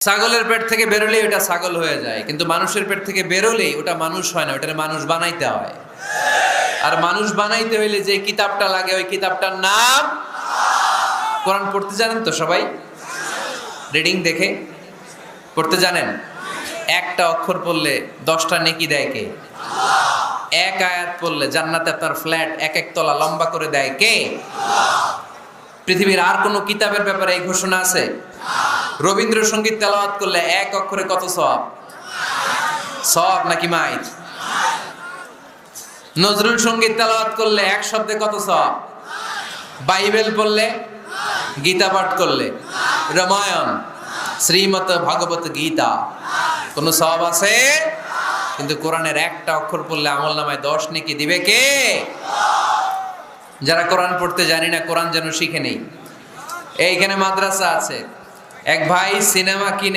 ছাগলের পেট থেকে বেরোলেই ওটা ছাগল হয়ে যায়, কিন্তু মানুষের পেট থেকে বেরোলেই ওটা মানুষ হয় না, ওটার মানুষ বানাইতে হয়। আর মানুষ বানাইতে হইলে যে কিতাবটা লাগে ওই কিতাবটার নাম কোরআন। পড়তে জানেন তো সবাই? রিডিং দেখে পড়তে জানেন? একটা অক্ষর পড়লে 10টা নেকি দেয় কে? এক আয়াত পড়লে জান্নাতে আপনার ফ্ল্যাট এক এক তলা লম্বা করে দেয় কে? পৃথিবীর আর কোনো কিতাবের ব্যাপারে এই ঘোষণা আছে? রবীন্দ্রসঙ্গীত তেলাওয়াত করলে এক অক্ষরে কত সওয়াব? সওয়াব নাকি মাইর? নজরুল সঙ্গীত তেলাওয়াত করলে এক শব্দে কত সওয়াব? বাইবেল পড়লে, গীতা পাঠ করলে, রামায়ণ, শ্রীমদ ভাগবত গীতা, কোনো সওয়াব আছে? কিন্তু কোরআনের একটা অক্ষর পড়লে আমলনামায় 10 নেকি দিবে কে? যারা কোরআন পড়তে জানি না, কোরআন যেন শিখে নেই। এইখানে মাদ্রাসা আছে। এক ভাই সিনেমা কিনে